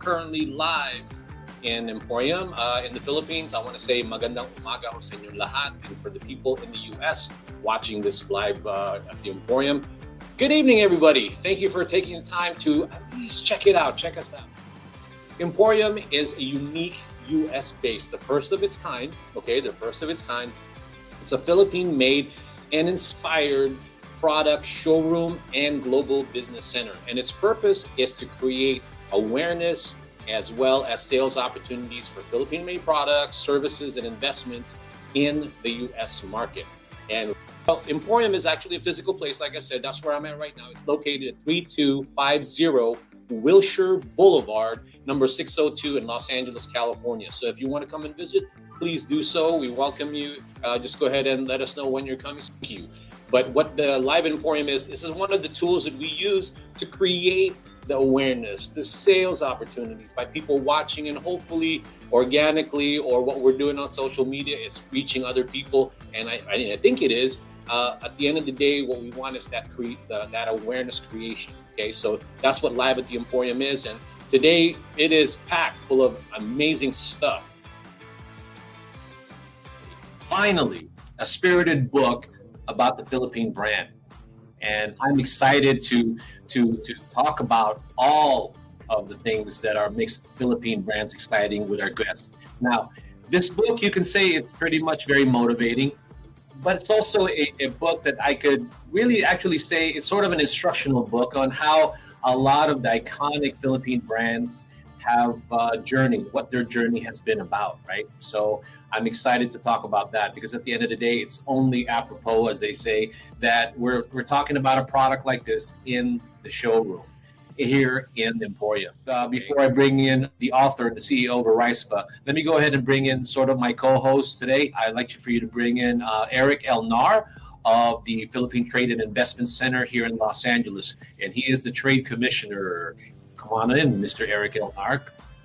currently live in emPHorium in the Philippines. I want to say magandang umaga ho sa inyong lahat, and for the people in the US watching this live at the emPHorium, good evening, everybody. Thank you for taking the time to at least check it out. Check us out. emPHorium is a unique US-based, the first of its kind. Okay, the first of its kind. It's a Philippine-made and inspired product showroom and global business center, and its purpose is to create awareness as well as sales opportunities for Philippine-made products, services, and investments in the US market. And well, emPHorium is actually a physical place. Like I said, that's where I'm at right now. It's located at 3250 Wilshire Boulevard, number 602 in Los Angeles, California. So if you want to come and visit, please do so. We welcome you. Just go ahead and let us know when you're coming. Thank you. But what the live emPHorium is, this is one of the tools that we use to create the awareness, the sales opportunities by people watching, and hopefully organically, or what we're doing on social media is reaching other people. And I think it is. At the end of the day, what we want is that awareness creation. Okay, so that's what live at the emPHorium is, and today it is packed full of amazing stuff. Finally, a spirited book about the Philippine brand, and I'm excited to talk about all of the things that are makes Philippine brands exciting with our guests. Now, this book, you can say it's pretty much very motivating, but it's also a book that I could really actually say it's sort of an instructional book on how a lot of the iconic Philippine brands have journeyed, what their journey has been about, right? So I'm excited to talk about that, because at the end of the day, it's only apropos, as they say, that we're talking about a product like this in the showroom here in emPHorium. Before I bring in the author and the CEO of Oryspa, let me go ahead and bring in sort of my co-host today. I'd like for you to bring in Eric Elnar of the Philippine Trade and Investment Center here in Los Angeles, and he is the trade commissioner. Come on in, Mr. Eric Elnar,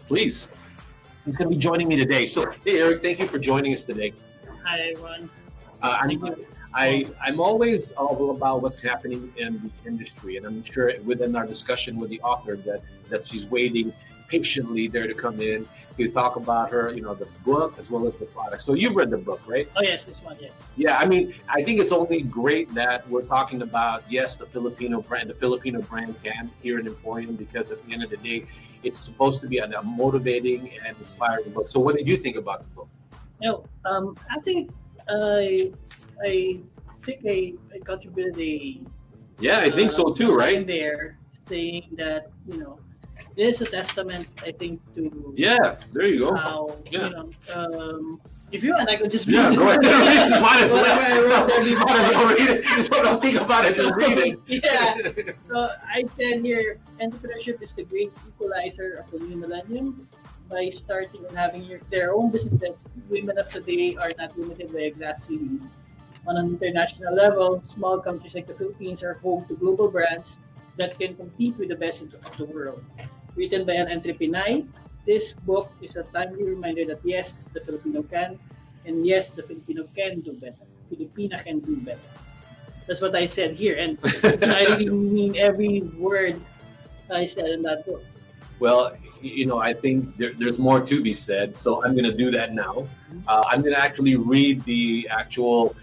please. He's going to be joining me today. So, hey, Eric, thank you for joining us today. Hi, everyone. I'm always all about what's happening in the industry, and I'm sure within our discussion with the author that she's waiting patiently there to come in to talk about her, the book as well as the product. So you've read the book, right? Oh, yes, this one, yeah. Yeah, I mean, I think it's only great that we're talking about, yes, the Filipino brand can here in emPHorium, because at the end of the day, it's supposed to be a motivating and inspiring book. So what did you think about the book? I think I contributed I think so too, right? There saying that, this is a testament, I think, to there you go. How if you want, I could just read it. Go ahead. Might as well read it. Just don't think about it, just read it. Yeah. So I said here, entrepreneurship is the great equalizer of the new millennium. By starting and having their own businesses, women of today are not limited by exact ceiling. On an international level, small countries like the Philippines are home to global brands that can compete with the best of the world. Written by an entrepreneur, this book is a timely reminder that yes, the Filipino can, and yes, the Filipino can do better. Filipina can do better. That's what I said here, and I really mean every word I said in that book. Well, I think there's more to be said, so I'm going to do that now. I'm going to actually read the actual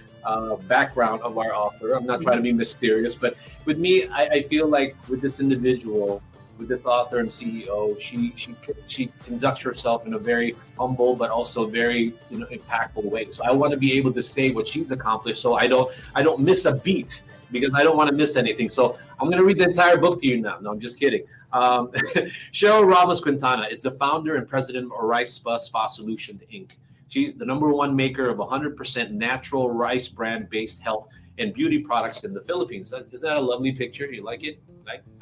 background of our author. I'm not trying to be mysterious, but with me, I feel like with this individual, with this author and CEO, she conducts herself in a very humble but also very impactful way. So I want to be able to say what she's accomplished, so I don't miss a beat, because I don't want to miss anything. So I'm going to read the entire book to you now. No, I'm just kidding. Sherill Ramos Quintana is the founder and president of Oryspa Spa Solutions, Inc. She's the #1 maker of 100% natural rice brand-based health and beauty products in the Philippines. Isn't that a lovely picture? You like it?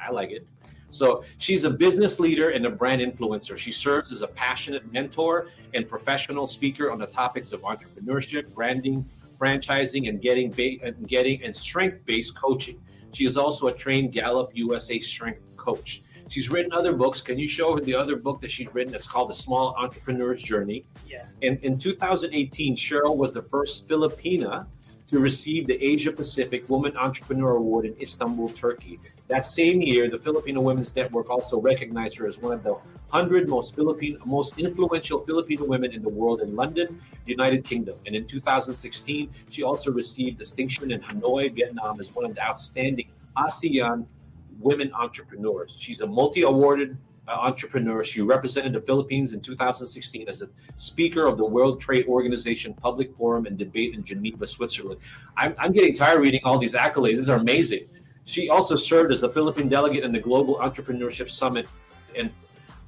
I like it. So she's a business leader and a brand influencer. She serves as a passionate mentor and professional speaker on the topics of entrepreneurship, branding, franchising, and getting strength-based coaching. She is also a trained Gallup USA strength coach. She's written other books. Can you show her the other book that she's written? It's called The Small Entrepreneur's Journey. Yeah. And in 2018, Sherill was the first Filipina to receive the Asia Pacific Woman Entrepreneur Award in Istanbul, Turkey. That same year, the Filipino Women's Network also recognized her as one of the 100 most influential Filipino women in the world in London, United Kingdom. And in 2016, she also received distinction in Hanoi, Vietnam as one of the outstanding ASEAN women entrepreneurs. She's a multi-awarded entrepreneur. She represented the Philippines in 2016 as a speaker of the World Trade Organization Public Forum and Debate in Geneva, Switzerland. I'm getting tired reading all these accolades. These are amazing. She also served as the Philippine delegate in the Global Entrepreneurship Summit in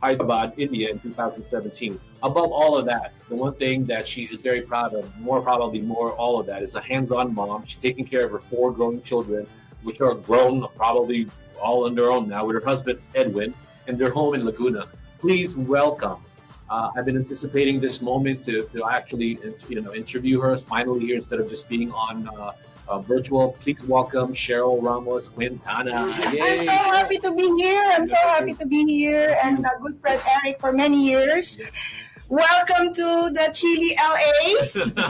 Hyderabad, India in 2017. Above all of that, the one thing that she is very proud of, all of that, is a hands-on mom. She's taking care of her 4 growing children, which are grown, probably all on their own now, with her husband, Edwin, and their home in Laguna. Please welcome. I've been anticipating this moment to actually interview her finally here instead of just being on virtual. Please welcome Sherill Ramos, Quintana. Yay. I'm so happy to be here. And a good friend Eric for many years. Yes. Welcome to the chilly LA,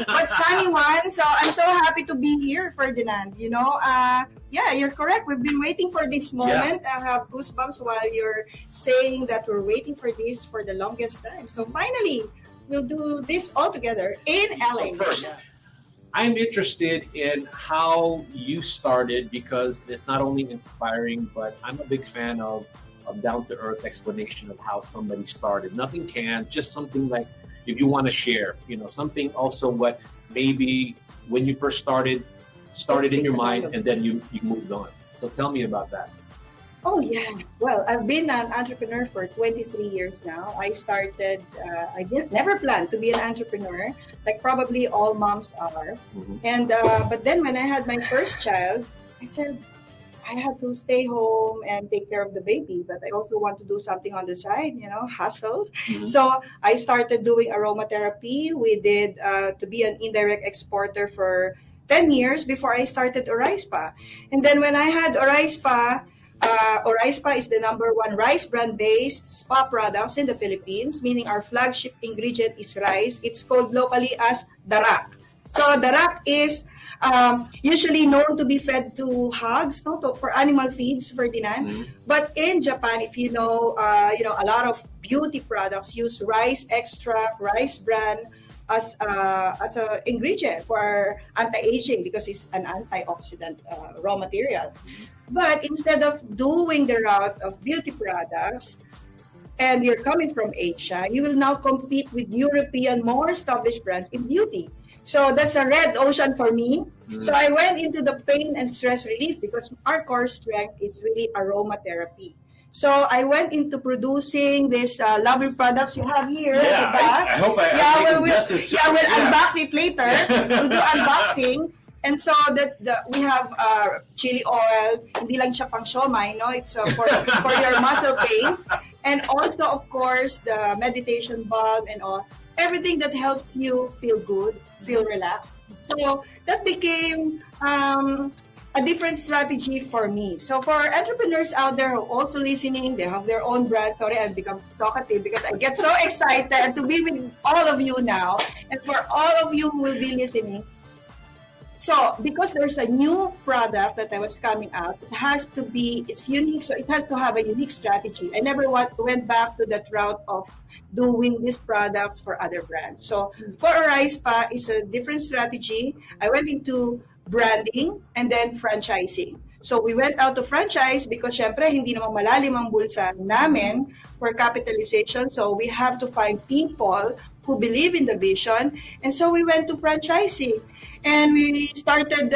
but sunny one. So I'm so happy to be here, Ferdinand. Yeah, you're correct. We've been waiting for this moment. I have goosebumps while you're saying that we're waiting for this for the longest time. So finally, we'll do this all together in LA. So first, I'm interested in how you started, because it's not only inspiring, but I'm a big fan of down-to-earth explanation of how somebody started. Nothing can, just something like, if you want to share, something also what maybe when you first started in your mind and then you moved on. So tell me about that. Oh, yeah. Well, I've been an entrepreneur for 23 years now. I started, I never planned to be an entrepreneur, like probably all moms are. Mm-hmm. And but then when I had my first child, I said, I have to stay home and take care of the baby, but I also want to do something on the side, hustle. Mm-hmm. So I started doing aromatherapy. We did to be an indirect exporter for 10 years before I started Oryspa. And then when I had Oryspa, Oryspa is the #1 rice brand-based spa products in the Philippines, meaning our flagship ingredient is rice. It's called locally as darak. So darak is usually known to be fed to hogs, for animal feeds, Ferdinand. Mm-hmm. But in Japan, if you know, a lot of beauty products use rice extract, rice bran as an ingredient for anti-aging, because it's an antioxidant raw material. But instead of doing the route of beauty products, and you're coming from Asia, you will now compete with European, more established brands in beauty. So that's a red ocean for me. Mm-hmm. So I went into the pain and stress relief, because our core strength is really aromatherapy. So I went into producing these lovely products you have here at the back. I hope we'll unbox it later. We'll do unboxing. And so we have chili oil, hindi lang siya pang siomai, it's for your muscle pains. And also, of course, the meditation bulb and all. Everything that helps you feel good, feel relaxed. So that became a different strategy for me. So for entrepreneurs out there who are also listening, they have their own brand. Sorry, I've become talkative because I get so excited to be with all of you now. And for all of you who will be listening, so because there's a new product that I was coming out, it's unique, so it has to have a unique strategy. I never went back to that route of doing these products for other brands. So for Oryspa, it's a different strategy. I went into branding and then franchising. So we went out to franchise because syempre hindi naman malalim ang bulsa namin for capitalization. So we have to find people who believe in the vision. And so we went to franchising. And we started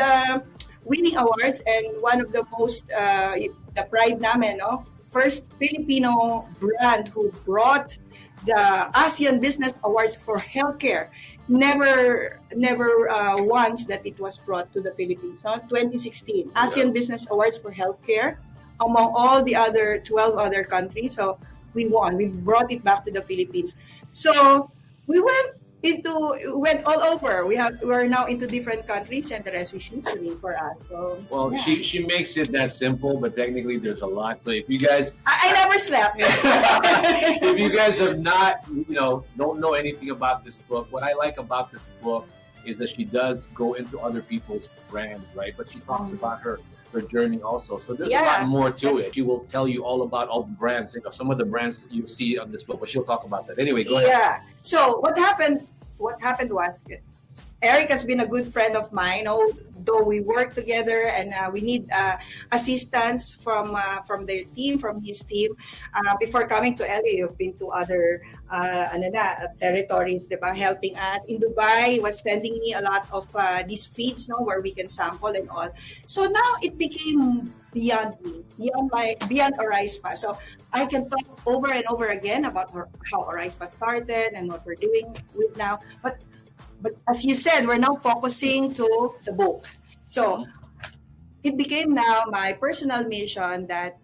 winning awards, and one of the most, the pride namin, first Filipino brand who brought the ASEAN Business Awards for healthcare. Never once that it was brought to the Philippines. 2016, ASEAN Business Awards for healthcare among all the other 12 other countries. So we won. We brought it back to the Philippines. So we went all over. We're now into different countries, and the rest is history for us. So she makes it that simple, but technically there's a lot. So if you guys, I never slept. If you guys have not, don't know anything about this book, what I like about this book is that she does go into other people's brands, right? But she talks about her her journey also. So there's a Yeah, lot more to that's- it. She will tell you all about all the brands, some of the brands that you see on this book, but she'll talk about that. Anyway, go ahead. Yeah. So what happened? What happened was, Eric has been a good friend of mine. Though we work together and we need assistance from their team, from his team. Before coming to LA, you've been to other territories, diba, helping us. In Dubai, he was sending me a lot of these feeds, no, where we can sample and all. So now it became beyond me, beyond Oryspa. So I can talk over and over again about how Oryspa started and what we're doing with now. But as you said, we're now focusing to the book. So it became now my personal mission that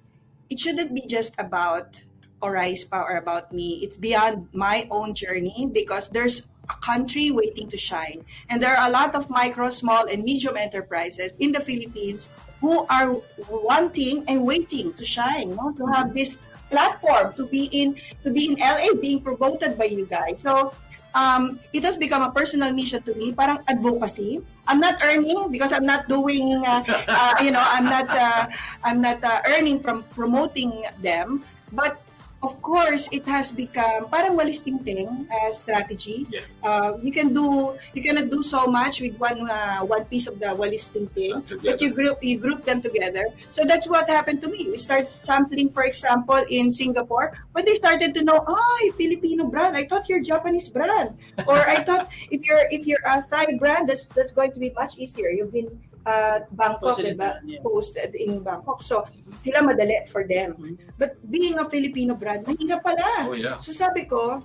it shouldn't be just about Oryspa or about me. It's beyond my own journey because there's a country waiting to shine. And there are a lot of micro, small, and medium enterprises in the Philippines who are wanting and waiting to shine, no? To have this platform, to be in LA, being promoted by you guys. So it has become a personal mission to me, parang advocacy. I'm not earning because I'm not doing, I'm not earning from promoting them. But of course, it has become parang walis tingting strategy. Yeah. You cannot do so much with one piece of the walis tingting, but you group them together. So that's what happened to me. We started sampling, for example, in Singapore. When they started to know, Filipino brand, I thought you're Japanese brand, or I thought if you're a Thai brand, that's going to be much easier. You've been Bangkok, diba? Posted in Bangkok. So, sila madali for them. But being a Filipino brand, mahirap pala. Oh, yeah. So sabi ko,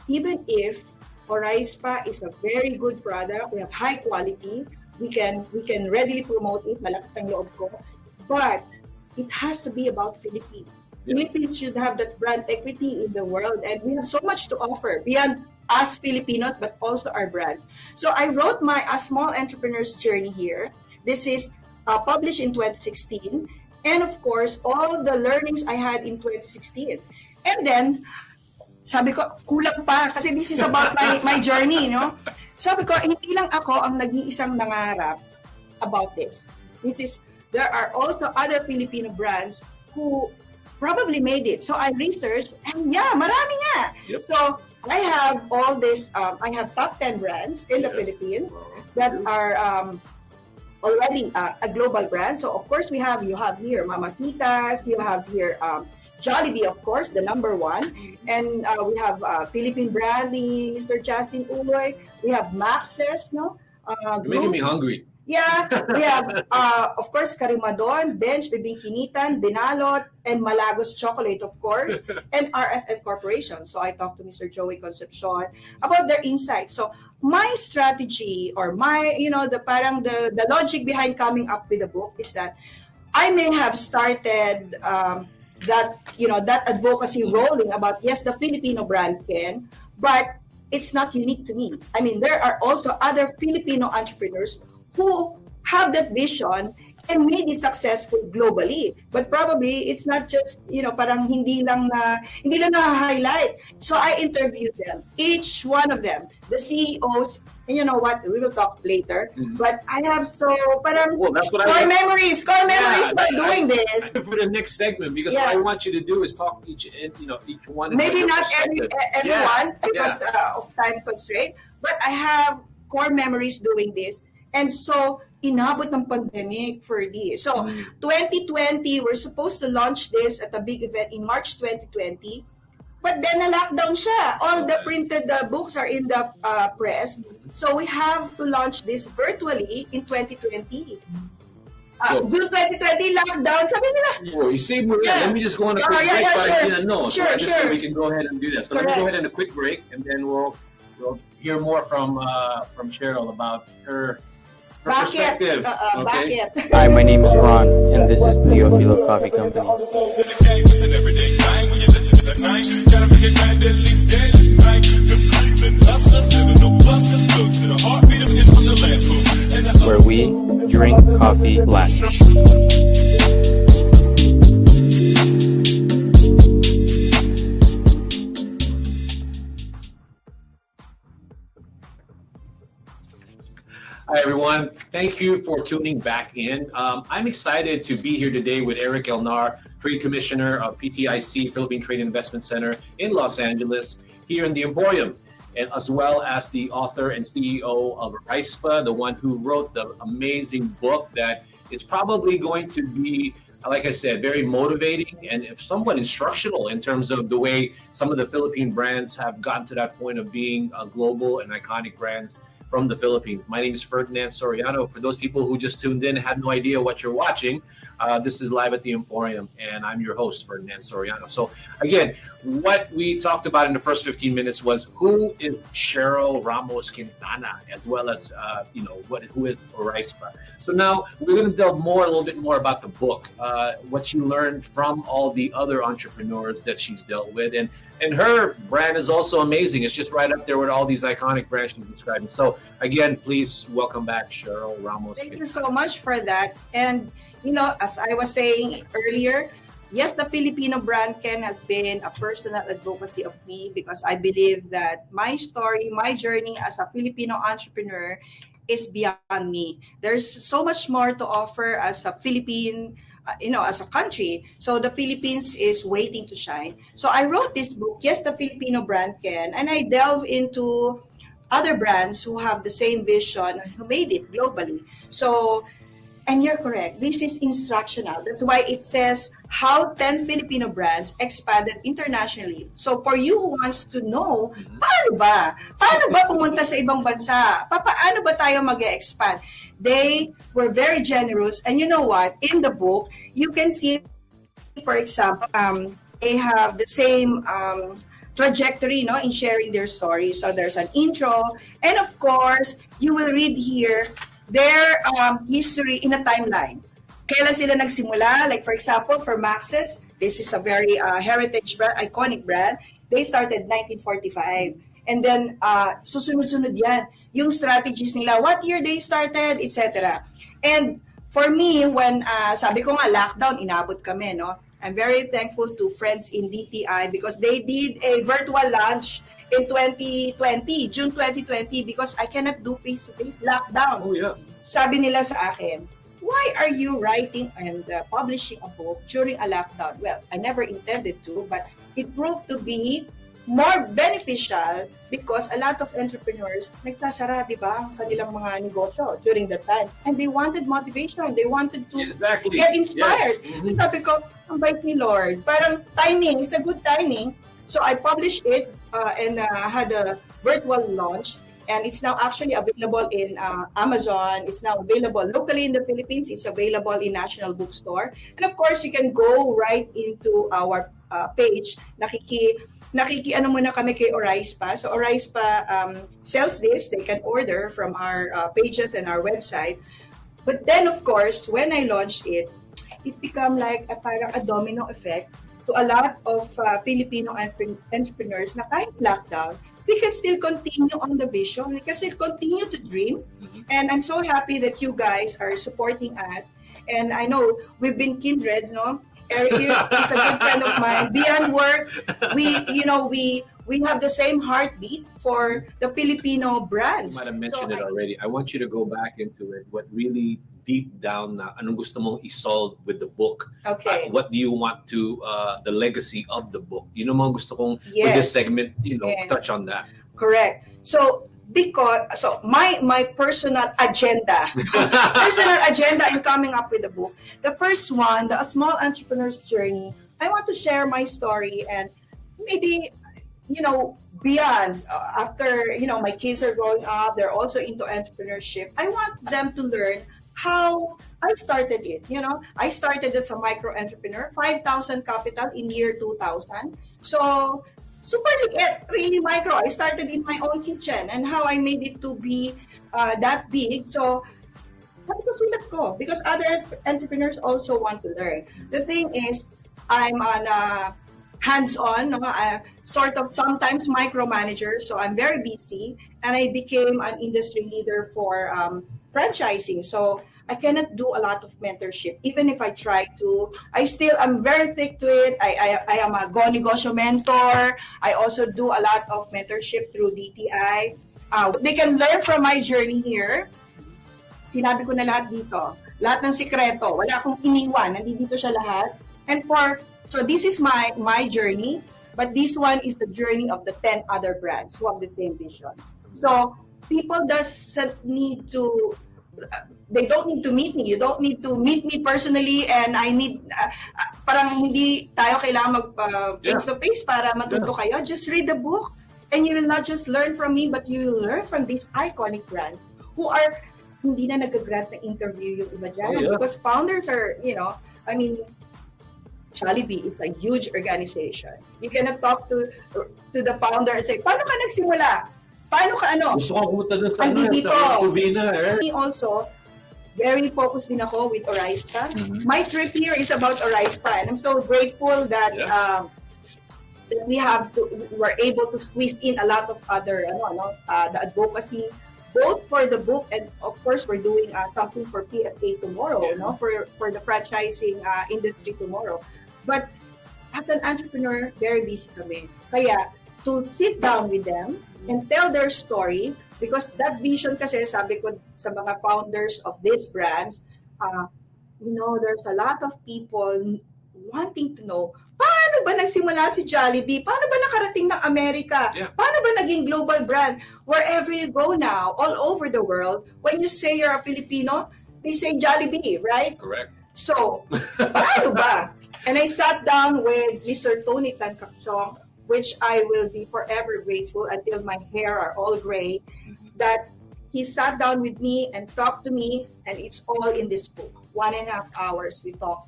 even if Oryspa is a very good product, we have high quality, we can readily promote it, malakas ang loob ko, but it has to be about Philippines. Yeah. Philippines should have that brand equity in the world, and we have so much to offer beyond us Filipinos, but also our brands. So I wrote my A Small Entrepreneur's Journey here. This is published in 2016. And of course, all the learnings I had in 2016. And then, sabi ko, kulang pa, kasi this is about my journey, no? Sabi ko, hindi lang ako ang nag-iisang nangarap about this. There are also other Filipino brands who probably made it. So I researched, and marami nga. Yep. So I have all this, I have top 10 brands in the Philippines that are already a global brand. So of course you have here Mamacitas, you have here Jollibee, of course, the number one. And we have Philippine branding, Mr. Justin Uloy. We have Maxes, no? You're making me hungry. Yeah, we have, of course, Karimadon, Bench, Bibingkinitan, Binalot, and Malagos Chocolate, of course, and RFM Corporation. So I talked to Mr. Joey Concepcion about their insights. So my strategy, or the logic behind coming up with the book is that I may have started that advocacy rolling about, yes, the Filipino brand can, but it's not unique to me. I mean, there are also other Filipino entrepreneurs who have that vision and made it successful globally. But probably it's not just, parang hindi lang na-highlight. So I interviewed them, each one of them, the CEOs, and you know what, we will talk later. But I have that's what core memories by doing this. For the next segment, because what I want you to do is talk each one. Maybe not everyone because of time constraint, but I have core memories doing this. And so, inabot ng pandemic for this. So, 2020, we're supposed to launch this at a big event in March 2020. But then, na-lockdown siya. All the printed books are in the press. So, we have to launch this virtually in 2020. June 2020, lockdown. Sabi nila. You saved me. Let me just go on a quick break. Sure. We can go ahead and do that. So, let me go ahead on a quick break, and then we'll hear more from Sherill about her perspective. Okay. Hi, my name is Ron, and this is Teofilo Coffee Company. Where we drink coffee black. Hi, everyone. Thank you for tuning back in. I'm excited to be here today with Eric Elnar, Trade Commissioner of PTIC, Philippine Trade Investment Center in Los Angeles, here in the Emporium, and as well as the author and CEO of Oryspa, the one who wrote the amazing book that is probably going to be, like I said, very motivating and somewhat instructional in terms of the way some of the Philippine brands have gotten to that point of being global and iconic brands from the Philippines. My name is Ferdinand Soriano. For those people who just tuned in, had no idea what you're watching, this is Live at the Emporium, and I'm your host, Ferdinand Soriano. So again, what we talked about in the first 15 minutes was who is Sherill Ramos Quintana, as well as who is Oryspa. So now we're going to delve a little bit more about the book, what she learned from all the other entrepreneurs that she's dealt with, and her brand is also amazing. It's just right up there with all these iconic brands she's describing. So again, please welcome back Sherill Ramos. Thank you so much for that. And as I was saying earlier, yes, the Filipino brand can has been a personal advocacy of me, because I believe that my story, my journey as a Filipino entrepreneur is beyond me. There's so much more to offer as a Philippine, as a country. So the Philippines is waiting to shine. So I wrote this book, Yes, the Filipino Brand Can, and I delve into other brands who have the same vision, who made it globally. So, and you're correct, this is instructional. That's why it says how 10 Filipino brands expanded internationally. So for you who wants to know, paano ba pumunta sa ibang bansa? Paano ba tayo mag-expand? They were very generous. And you know what? In the book, you can see, for example, they have the same trajectory in sharing their story. So there's an intro. And of course, you will read here their history in a timeline. Kailan sila nagsimula? Like for example, for Max's, this is a very heritage brand, iconic brand. They started 1945. And then, susunod-sunod yan. Yung strategies nila, what year they started, etc. And for me, when, sabi ko nga, lockdown, inabot kami, no? I'm very thankful to friends in DTI because they did a virtual launch in 2020, June 2020, because I cannot do face-to-face lockdown. Oh, yeah. Sabi nila sa akin, why are you writing and publishing a book during a lockdown? Well, I never intended to, but it proved to be more beneficial because a lot of entrepreneurs nagsasara, di ba, ang kanilang mga negosyo during that time. And they wanted motivation. They wanted to get inspired. Yes. Mm-hmm. Sabi ko, ang bait ni Lord. Parang timing, it's a good timing. So I published it and had a virtual launch. And it's now actually available in Amazon. It's now available locally in the Philippines. It's available in National Bookstore. And of course, you can go right into our page. Nakiki-ano muna kami kay Oryspa. So Oryspa sells this. They can order from our pages and our website. But then, of course, when I launched it, it became like parang a domino effect to a lot of Filipino entrepreneurs na kahit lockdown, we can still continue on the vision. We can still continue to dream. And I'm so happy that you guys are supporting us. And I know we've been kindreds, no? Eric is a good friend of mine. Beyond work, we have the same heartbeat for the Filipino brands. You might have mentioned it already. I want you to go back into it. What really deep down na anong gusto mong isolve with the book? Okay. What do you want to the legacy of the book? Yun ang mga gusto kong for this segment, touch on that. Correct. So my personal agenda in coming up with the book. The first one, the Small Entrepreneur's Journey. I want to share my story and maybe beyond after my kids are growing up, they're also into entrepreneurship. I want them to learn how I started it. I started as a micro entrepreneur, 5,000 capital in year 2000. So super really micro. I started in my own kitchen and how I made it to be that big. So sabi ko, sulat ko, because other entrepreneurs also want to learn. The thing is, I'm on hands-on, sort of sometimes micromanager, so I'm very busy, and I became an industry leader for franchising. So I cannot do a lot of mentorship. Even if I try to, I'm very thick to it. I am a Go Negosyo mentor. I also do a lot of mentorship through DTI. They can learn from my journey here. sinabi ko na lahat dito. Lahat ng sikreto. Wala akong iniwan. Nandito siya lahat. And so this is my journey. But this one is the journey of the 10 other brands who have the same vision. So people doesn't need to, they don't need to meet me. You don't need to meet me personally, and I need, parang hindi tayo kailangan mag face-to-face para matuto kayo. Just read the book, and you will not just learn from me, but you will learn from these iconic brands who are, hindi na nag-grant na interview yung iba dyan. Because founders are, I mean, Jollibee is a huge organization. You cannot talk to the founder and say, paano ka nagsimula? Paano ka ano? Gusto ko pumunta doon sa Covina. Me also, very focused din ako with Oryspa. My trip here is about Oryspa, and I'm so grateful that that we were able to squeeze in a lot of other the advocacy, both for the book and of course we're doing something for PFA tomorrow, for the franchising industry tomorrow. But as an entrepreneur, very busy kami. Kaya to sit down with them and tell their story, because that vision kasi, sabi ko sa mga founders of these brands, there's a lot of people wanting to know, paano ba nagsimula si Jollibee? Paano ba nakarating ng Amerika? Paano ba naging global brand? Wherever you go now, all over the world, when you say you're a Filipino, they say Jollibee, right? Correct. So, paano ba? And I sat down with Mr. Tony Tancakchong, which I will be forever grateful until my hair are all gray, that he sat down with me and talked to me, and it's all in this book. 1.5 hours we talk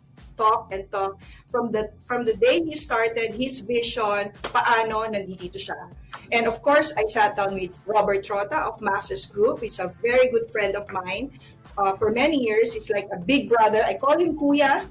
and talk from the day he started his vision, paano nandito siya. And of course, I sat down with Robert Trota of Max's Group. He's a very good friend of mine. For many years, he's like a big brother. I call him Kuya.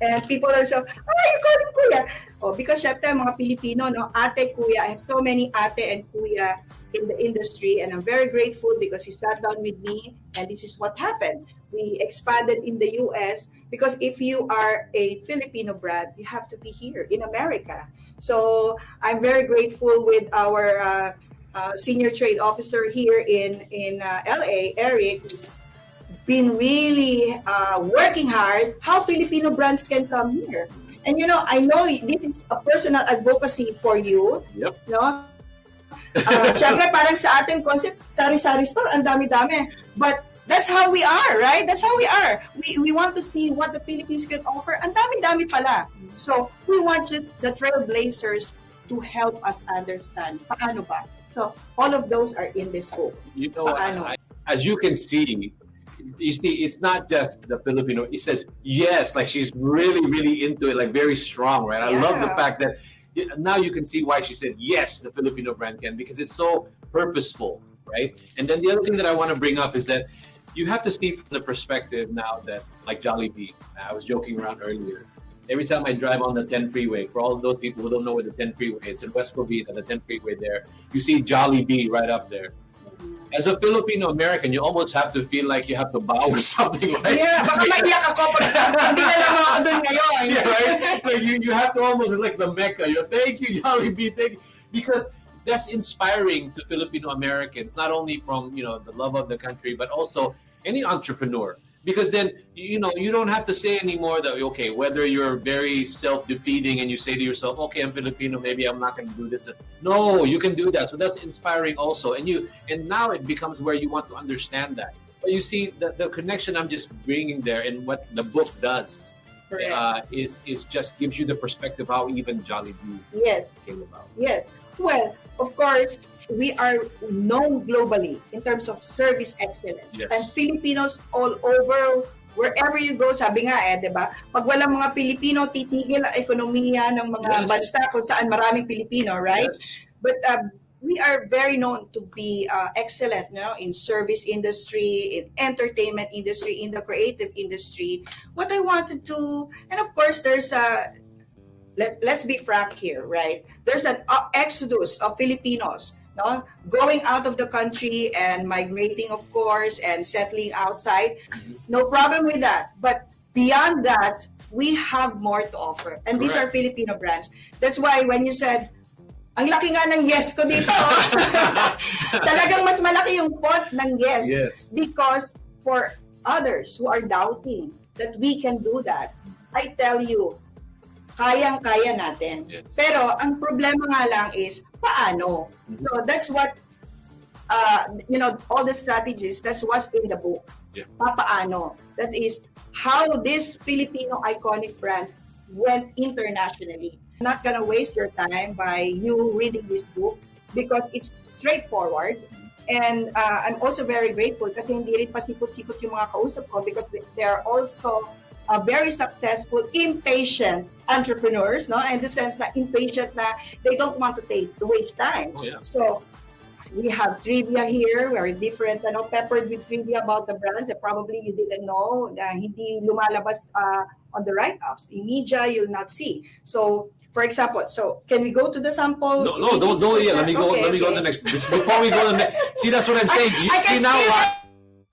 And people are so, you call him Kuya? Oh, because syempre, mga Pilipino, ate, kuya. I have so many ate and kuya in the industry, and I'm very grateful because he sat down with me, and this is what happened. We expanded in the US because if you are a Filipino brand, you have to be here in America. So I'm very grateful with our senior trade officer here in LA, Eric, who's been really working hard how Filipino brands can come here. And I know this is a personal advocacy for you. Yep. Siyempre parang sa ating concept, sari-sari store, ang dami-dami. But that's how we are, right? That's how we are. We want to see what the Philippines can offer. Ang dami-dami pala. So we want just the trailblazers to help us understand paano ba. So all of those are in this book. As you can see, it's not just the Filipino. It says yes, like she's really, really into it, like very strong, right? I love the fact that now you can see why she said yes, the Filipino brand can, because it's so purposeful, right? And then the other thing that I want to bring up is that you have to see from the perspective now that, like Jollibee, I was joking around earlier. Every time I drive on the 10 freeway, for all those people who don't know where the 10 freeway is, in West Covina, the 10 freeway there, you see Jollibee right up there. As a Filipino American, you almost have to feel like you have to bow or something, right? Yeah, baka maiyak ako pag hindi na lang ako doon ngayon. Yeah, right? Like you have to almost, it's like the Mecca. Thank you, Jollibee, thank you. Because that's inspiring to Filipino Americans, not only from, the love of the country, but also any entrepreneur. Because then, you don't have to say anymore that, okay, whether you're very self-defeating and you say to yourself, okay, I'm Filipino, maybe I'm not going to do this. No, you can do that. So that's inspiring also. And now it becomes where you want to understand that. But you see, the connection I'm just bringing there and what the book does is just gives you the perspective how even Jollibee came about. Yes. Well, of course, we are known globally in terms of service excellence. Yes. And Filipinos all over, wherever you go, sabi nga diba? Pag walang mga Pilipino, titigil ang ekonomiya ng mga bansa kung saan maraming Pilipino, right? Yes. But we are very known to be excellent in service industry, in entertainment industry, in the creative industry. What I wanted to, and of course, there's let's be frank here, right? There's an exodus of Filipinos, going out of the country and migrating, of course, and settling outside. No problem with that. But beyond that, we have more to offer. And these are Filipino brands. That's why when you said, ang laki nga ng yes ko dito, talagang mas malaki yung font ng yes. Because for others who are doubting that we can do that, I tell you, kayang-kaya natin. Yes. Pero ang problema nga lang is, paano? So that's what, all the strategies, that's what's in the book. Yeah. Paano? That is how these Filipino iconic brands went internationally. I'm not gonna waste your time by you reading this book because it's straightforward. And I'm also very grateful kasi hindi rin pasikot-sikot yung mga kausap ko because they are also very successful, impatient entrepreneurs, no? In the sense na impatient na they don't want to waste time. Oh, yeah. So we have trivia here. We are different, peppered with trivia about the brands that probably you didn't know. Hindi lumalabas on the write-ups. In media, you'll not see. So, for example, can we go to the sample? No, don't yet. Let me go to the next. Before we go to the next, see, that's what I'm saying. You see now what?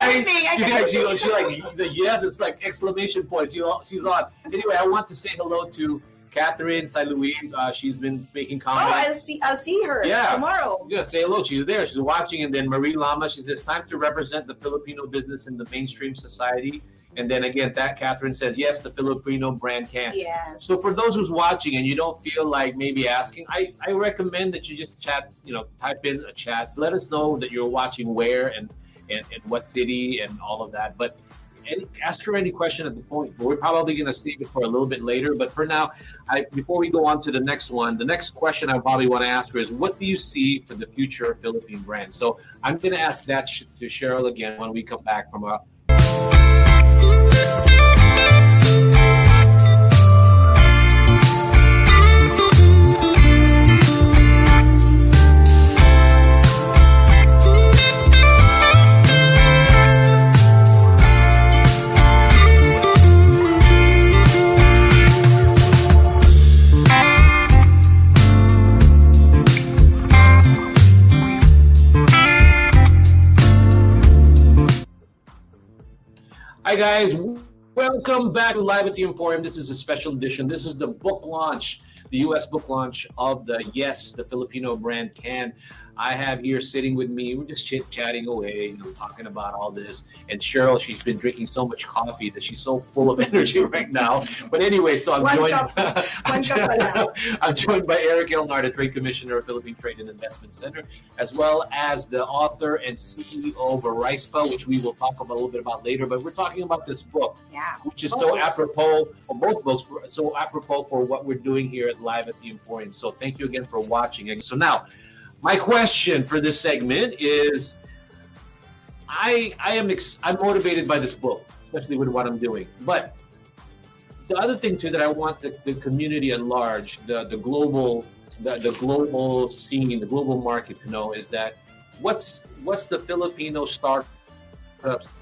She like the yes, it's like exclamation points. She's on. Anyway, I want to say hello to Catherine St. Louis. She's been making comments. I'll see her tomorrow. Yeah, say hello. She's there. She's watching. And then Marie Lama, she says, time to represent the Filipino business in the mainstream society. And then again, that Catherine says, yes, the Filipino brand can. Yes. So for those who's watching and you don't feel like maybe asking, I recommend that you just chat, type in a chat. Let us know that you're watching where and what city and all of that. But ask her any question at the point. We're probably going to save it for a little bit later. But for now, before we go on to the next one, the next question I probably want to ask her is, what do you see for the future of Philippine brands? So I'm going to ask that to Sherill again when we come back from a... Hi guys, welcome back to Live at the emPHorium. This is a special edition. This is the book launch, the U.S. book launch of the Filipino brand can. I have here sitting with me, we're just chit-chatting away, talking about all this. And Sherill, she's been drinking so much coffee that she's so full of energy right now. But anyway, so I'm joined by Eric Elnar, the Trade Commissioner of Philippine Trade and Investment Center, as well as the author and CEO of Oryspa, which we will talk a little bit about later. But we're talking about this book, which is so apropos, or both books, so apropos for what we're doing here at Live at the emPHorium. So thank you again for watching. So now, my question for this segment is, I'm motivated by this book, especially with what I'm doing. But the other thing too that I want the community at large, the global scene, the global market to know is that what's the Filipino startups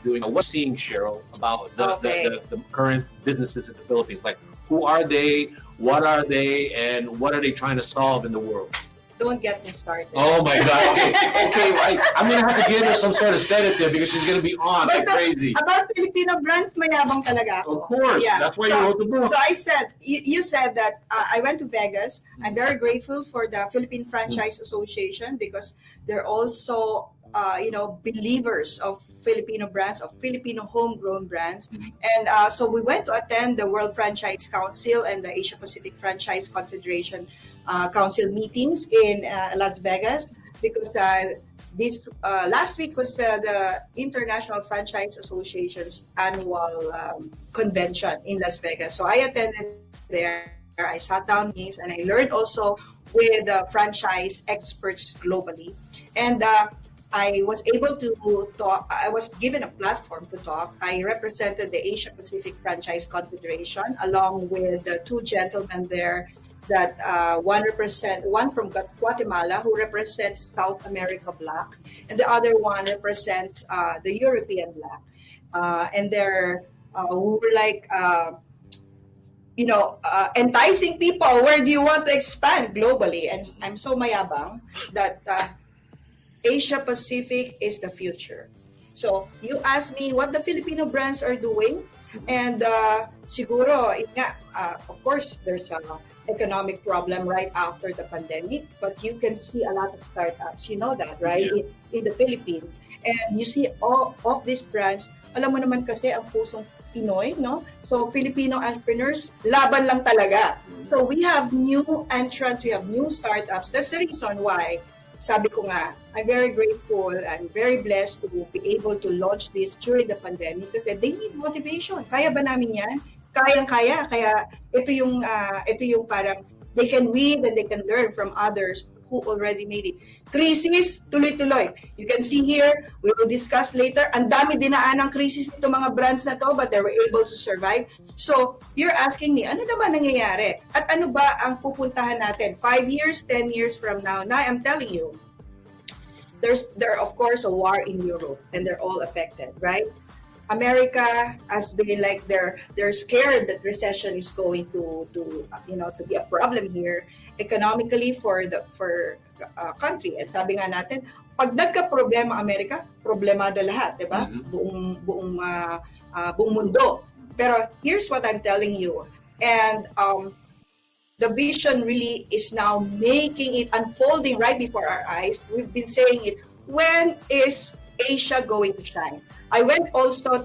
doing? What's seeing, Sherill, about the current businesses in the Philippines? Like, who are they? What are they? And what are they trying to solve in the world? Don't get me started. Oh my God! Okay. I'm gonna have to give her some sort of sedative because she's gonna be on like crazy. About Filipino brands, mayabang talaga ako. Of course, that's why you wrote the book. So I said, you said that I went to Vegas. I'm very grateful for the Philippine Franchise Association because they're also believers of Filipino brands, of Filipino homegrown brands. And so we went to attend the World Franchise Council and the Asia Pacific Franchise Confederation Council meetings in Las Vegas because this last week was the International Franchise Association's annual convention in Las Vegas. So I attended there. I sat down and I learned also with franchise experts globally. And I was able to talk. I was given a platform to talk. I represented the Asia Pacific Franchise Confederation along with the two gentlemen there that one from Guatemala who represents South America Black, and the other one represents the European Black. And they're we were like, enticing people. Where do you want to expand globally? And I'm so mayabang that Asia Pacific is the future. So you ask me what the Filipino brands are doing, and siguro, of course, there's a economic problem right after the pandemic, but you can see a lot of startups, you know that, right? In the Philippines. And you see all of these brands alam mo naman kasi ang pusong Pinoy, no? So Filipino entrepreneurs, laban lang talaga. So we have new entrants, we have new startups. That's the reason why, sabi ko nga, I'm very grateful and very blessed to be able to launch this during the pandemic kasi they need motivation. Kaya ba namin yan? Kayang-kaya. Kaya ito yung parang they can read and they can learn from others who already made it. Krisis, tuloy-tuloy. You can see here, we will discuss later, ang dami dinaan ng krisis nito mga brands na to, but they were able to survive. So, you're asking me, ano naman nangyayari? At ano ba ang pupuntahan natin? 5 years, 10 years from now? Now, I'm telling you, there's of course a war in Europe, and they're all affected, right? America has been like they're scared that recession is going to be a problem here economically for country. At sabi nga natin, pag nagka-problema Amerika, problemado lahat, 'di ba? Buong mundo. Pero here's what I'm telling you. And the vision really is now making it unfolding right before our eyes. We've been saying it. When is Asia going to shine? I went also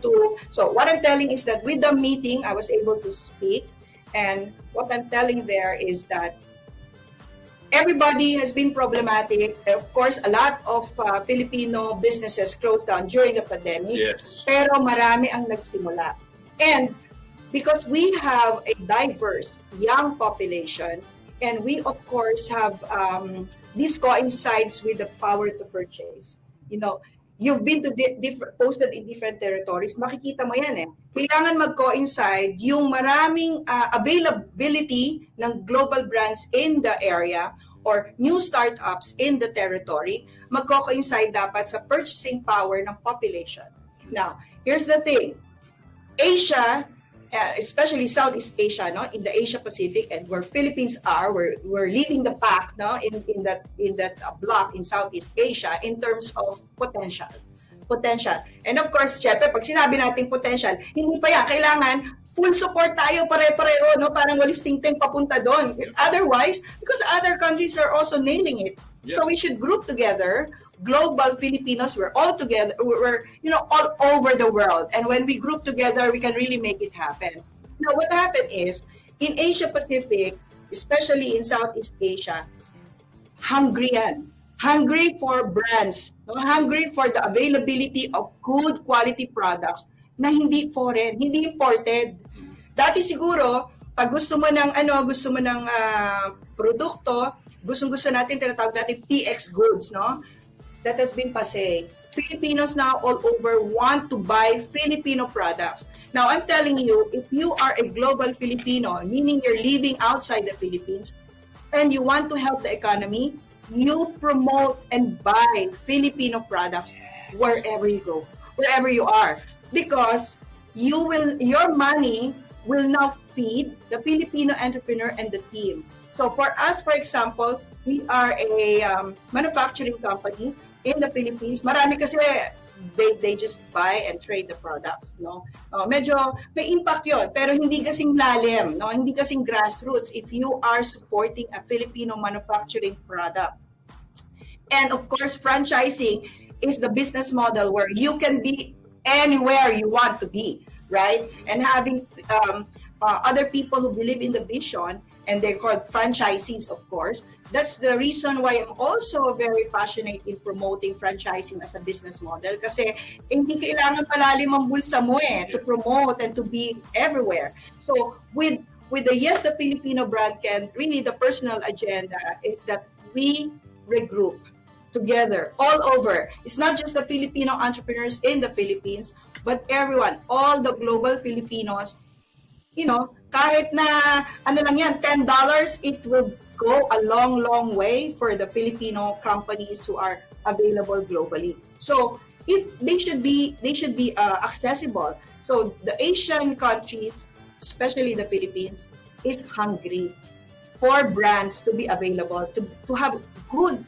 so what I'm telling is that with the meeting, I was able to speak. And what I'm telling there is that everybody has been problematic. Of course, a lot of Filipino businesses closed down during the pandemic. Yes. Pero marami ang nagsimula. And because we have a diverse young population, and we of course have this coincides with the power to purchase. You've been to posted in different territories, makikita mo yan eh. Kailangan mag-coincide yung maraming availability ng global brands in the area or new startups in the territory, mag-coincide dapat sa purchasing power ng population. Now, here's the thing. Asia, especially Southeast Asia, no, in the Asia Pacific, and where Philippines are, we're leading the pack, no, in that block in Southeast Asia in terms of potential. And of course, syempre, pag sinabi natin potential, hindi pa yan, kailangan full support tayo pare-pareho, no, parang walis ting-ting papunta doon. Otherwise, because other countries are also nailing it. Yeah. So we should group together. Global Filipinos, we're all together, we're all over the world, and when we group together we can really make it happen. Now what happened is in Asia Pacific, especially in Southeast Asia, hungry for brands, hungry for the availability of good quality products na hindi foreign, hindi imported. Dati siguro pag gusto mo ng produkto, gusto natin, tinatawag natin PX goods, no? That has been passé. Filipinos now all over want to buy Filipino products. Now, I'm telling you, if you are a global Filipino, meaning you're living outside the Philippines, and you want to help the economy, you promote and buy Filipino products wherever you go, wherever you are. Because your money will now feed the Filipino entrepreneur and the team. So for us, for example, we are a manufacturing company in the Philippines. Marami kasi they just buy and trade the products, no? Medyo may impact 'yon, pero hindi kasing lalim, no? Hindi kasing grassroots if you are supporting a Filipino manufacturing product. And of course, franchising is the business model where you can be anywhere you want to be, right? And having other people who believe in the vision, and they're called franchisees, of course. That's the reason why I'm also very passionate in promoting franchising as a business model kasi hindi kailangan palalim ang bulsa mo to promote and to be everywhere. So with the the Filipino brand can, really the personal agenda is that we regroup together all over. It's not just the Filipino entrepreneurs in the Philippines, but everyone, all the global Filipinos, kahit na lang yan, $10, it will go a long way for the Filipino companies who are available globally. So if they should be accessible. So the Asian countries, especially the Philippines, is hungry for brands to be available, to have good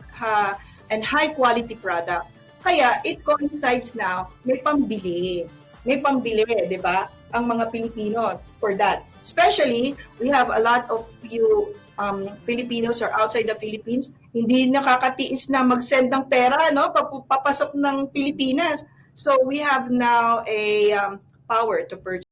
and high quality products. Kaya it coincides now, may pambili, 'di ba? Ang mga Pilipino for that. Especially, we have a lot of few Filipinos are outside the Philippines, hindi nakakatiis na mag-send ng pera, no? Papasok ng Pilipinas. So we have now a power to purchase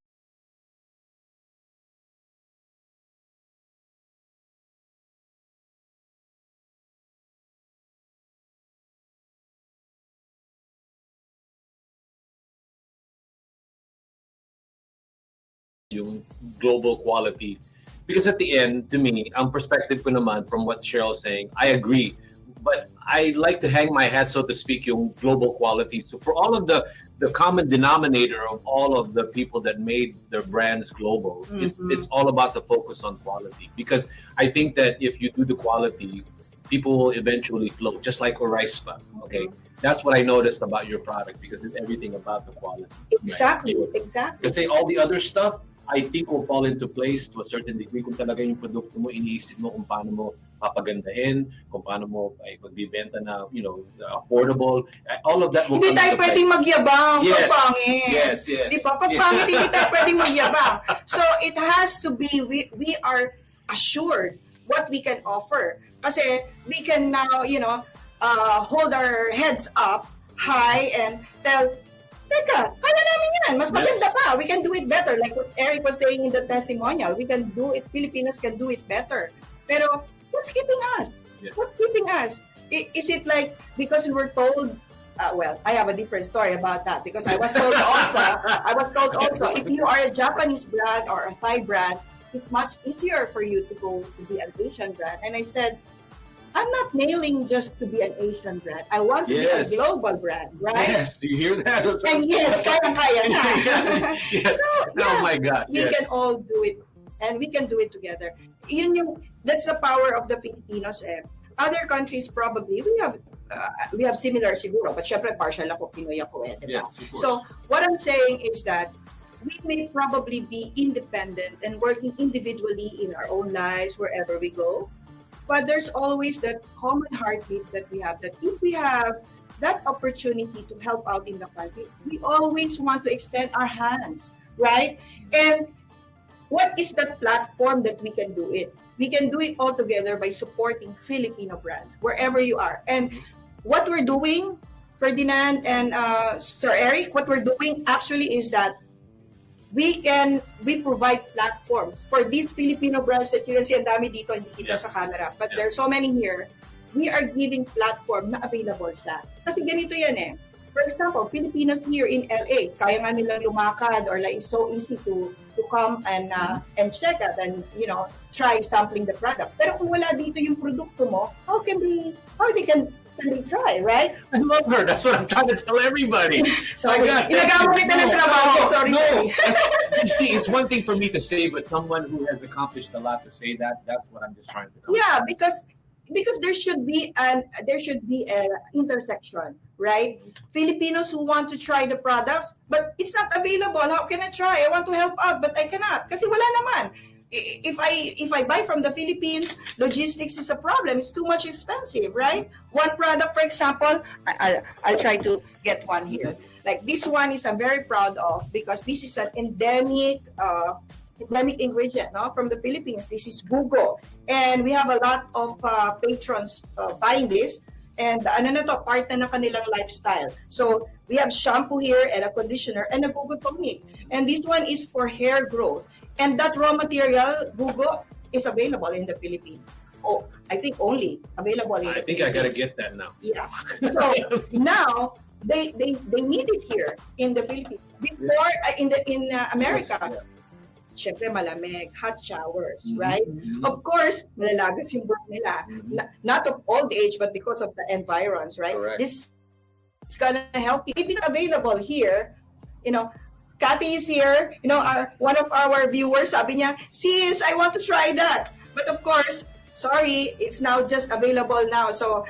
yung global quality. Because at the end, to me, ang perspective ko naman from what Cheryl's saying, I agree. But I like to hang my hat, so to speak, yung global quality. So for all of the common denominator of all of the people that made their brands global, it's all about the focus on quality. Because I think that if you do the quality, people will eventually float, just like Oryspa. Okay, that's what I noticed about your product, because it's everything about the quality. exactly, Right? exactly. Kasi all the other stuff, I think will fall into place to a certain degree kung talaga yung produkto mo, iniisip mo kung paano mo papagandahin, kung paano mo ay magbibenta na, affordable. All of that will Hindi come tayo into pwedeng play. magyabang Yes. pag pangit. Yes, yes. Di ba? Pag pangit, hindi tayo pwedeng magyabang. So it has to be, we are assured what we can offer. Kasi we can now, hold our heads up high and tell, teka, kaya namin yan. Mas maganda pa. We can do it better. Like what Eric was saying in the testimonial, we can do it. Filipinos can do it better. Pero what's keeping us? Yes. What's keeping us? Is it like because we were told? Well, I have a different story about that because I was told also. If you are a Japanese brand or a Thai brand, it's much easier for you to go to be an Asian brand. And I said, I'm not nailing just to be an Asian brand. I want to be a Yes. global brand, right? Yes, do you hear that? And yes, kaya na. Yes. So, Oh my God. we Yes. can all do it, and we can do it together. That's the power of the Filipinos. Other countries probably we have similar siguro, but syempre partial ako, Pinoy ako Yes, diba? of course. So what I'm saying is that we may probably be independent and working individually in our own lives wherever we go. But there's always that common heartbeat that we have, that if we have that opportunity to help out in the country, we always want to extend our hands, right? And what is that platform that we can do it? We can do it all together by supporting Filipino brands, wherever you are. And what we're doing, Ferdinand and Sir Eric, what we're doing actually is that we provide platforms for these Filipino brands that you can see, ang dami dito, hindi kita sa camera, but there are so many here. We are giving platform na available siya. Kasi ganito yan For example, Filipinos here in LA, kaya nga nilang lumakad or like it's so easy to come and check out and try sampling the product. Pero kung wala dito yung produkto mo, how they can try, right? I love her. That's what I'm trying to tell everybody. Sorry, My God, inagawa kita ng trabaho. Sorry. You see, it's one thing for me to say, but someone who has accomplished a lot to say that's what I'm just trying to tell. Yeah, because there should be an intersection, right? Filipinos who want to try the products, but it's not available. How can I try? I want to help out, but I cannot. Kasi wala naman. If I buy from the Philippines, logistics is a problem. It's too much expensive, right? One product, for example, I'll try to get one here. Like this one is I'm very proud of because this is an endemic ingredient from the Philippines. This is bugo. And we have a lot of patrons buying this. And part na kanilang lifestyle. So we have shampoo here and a conditioner and a bugo tonic. And this one is for hair growth. And that raw material, bugo, is available in the Philippines. Oh, I think only available in the Philippines. I think I gotta get that now. Yeah. So now they need it here in the Philippines. Before in America, syempre malamig, hot showers, right? Of course, malalagas yung buhok nila. Not of old age, but because of the environs, right? Correct. This is gonna help you. If it's available here, Kathy is here, one of our viewers, sabi niya, sis, I want to try that. But of course, sorry, it's now just available now. So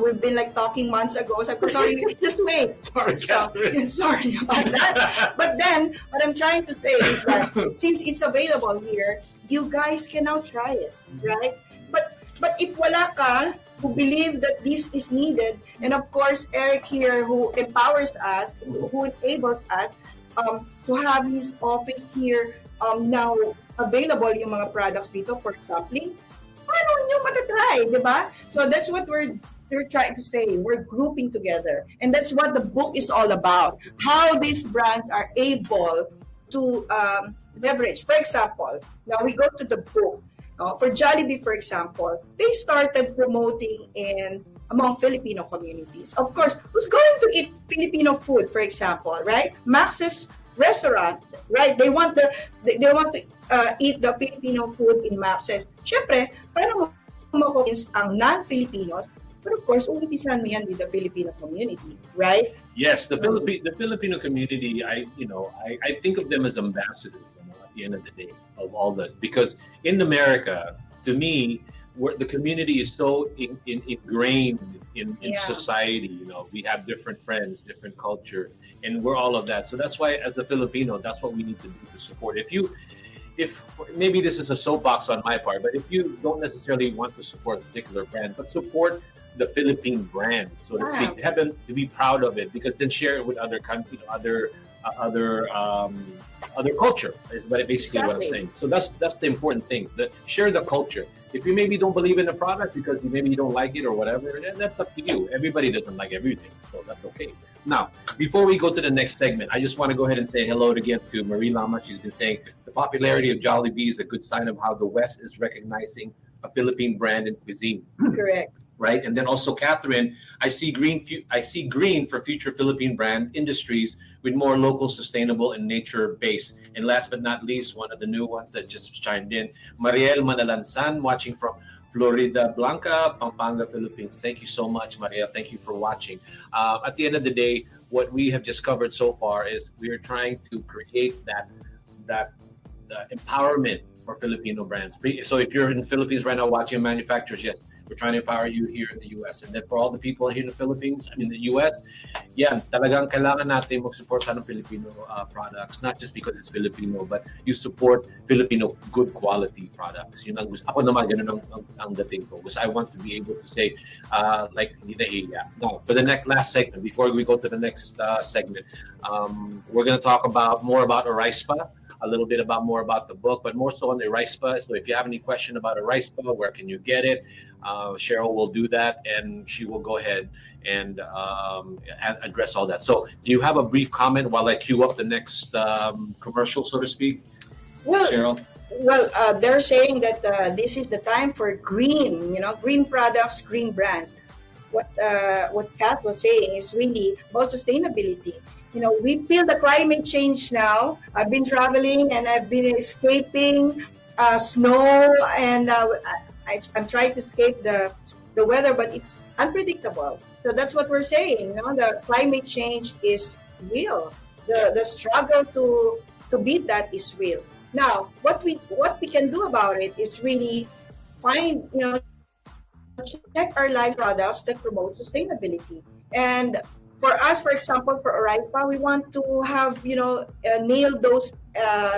we've been talking months ago. So sorry, just wait. Sorry about that. But then, what I'm trying to say is that since it's available here, you guys can now try it, right? But if wala ka, who believe that this is needed, and of course, Eric here, who empowers us, who enables us, to have his office here now available yung mga products dito for sampling, paano nyo matatry, di ba? So that's what we're they're trying to say. We're grouping together. And that's what the book is all about. How these brands are able to leverage. For example, now we go to the book. For Jollibee, for example, they started promoting in among Filipino communities. Of course, who's going to eat Filipino food, for example, right? Max's restaurant, right? They want to eat the Filipino food in Max's. Syempre, paano mo ang non-Filipinos? But of course, umpisan mo yan with the Filipino community, right? Yes, the Filipino community. I think of them as ambassadors. At the end of the day, of all this, because in America, to me, where the community is so ingrained in society. We have different friends, different culture, and we're all of that. So that's why, as a Filipino, that's what we need to do to support. If maybe this is a soapbox on my part, but if you don't necessarily want to support a particular brand, but support the Philippine brand, so to speak, have them to be proud of it, because then share it with other countries, other culture is basically what I'm saying. So that's the important thing. Share the culture. If you maybe don't believe in the product because maybe you don't like it or whatever, then that's up to you. Everybody doesn't like everything, so that's okay. Now, before we go to the next segment, I just want to go ahead and say hello again to Marie Lama. She's been saying the popularity of Jollibee is a good sign of how the West is recognizing a Philippine brand and cuisine. Correct. Right, and then also Catherine, I see green for future Philippine brand industries with more local, sustainable, and nature-based. And last but not least, one of the new ones that just chimed in, Mariel Manalansan, watching from Florida Blanca, Pampanga, Philippines. Thank you so much, Mariel. Thank you for watching. At the end of the day, what we have just covered so far is we are trying to create that empowerment for Filipino brands. So if you're in the Philippines right now watching manufacturers, yes, we're trying to empower you here in the U.S. And then for all the people here in the Philippines, the U.S., talagang kailangan natin mag-support ng Filipino products, not just because it's Filipino, but you support Filipino good quality products. Yun ang gusto. Ako naman, ganun ang dating ko. Because I want to be able to say, hindi nahiya. Now, for the last segment, before we go to the next segment, we're going to talk more about Oryspa, a little bit more about the book, but more so on the Oryspa. So if you have any question about Oryspa, where can you get it? Sherill will do that, and she will go ahead and address all that. So do you have a brief comment while I queue up the next commercial, so to speak, Sherill? Well, they're saying that this is the time for green, green products, green brands. What Kat was saying is really about sustainability. We feel the climate change now. I've been traveling and I've been escaping snow, and I'm trying to escape the weather, but it's unpredictable. So that's what we're saying. The climate change is real. The struggle to beat that is real. Now, what we can do about it is really find, check our live products that promote sustainability. And for us, for example, for Oryspa, we want to have, nail those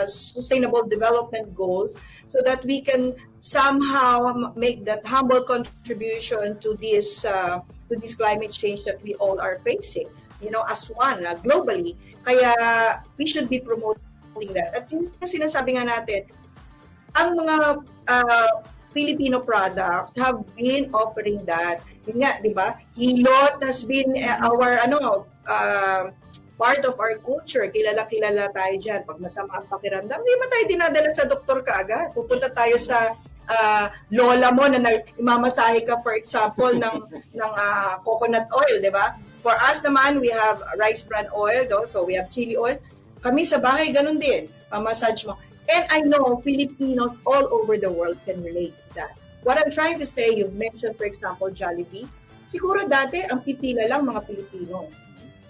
sustainable development goals so that we can somehow make that humble contribution to this climate change that we all are facing, as one, globally. Kaya we should be promoting that. At sinasabi nga natin, ang mga Filipino products have been offering that. Yun nga, di ba? Hilot has been our part of our culture. Kilala tayo dyan. Pag masama ang pakiramdam, hindi ba tayo dinadala sa doktor kaagad? Pupunta tayo sa lola mo na imamasahe ka, for example, ng coconut oil, di ba? For us naman, we have rice bran oil, so we have chili oil. Kami sa bahay, ganun din. Massage mo. And I know Filipinos all over the world can relate to that. What I'm trying to say, you mentioned, for example, Jollibee. Siguro dati, ang pipila lang mga Pilipino.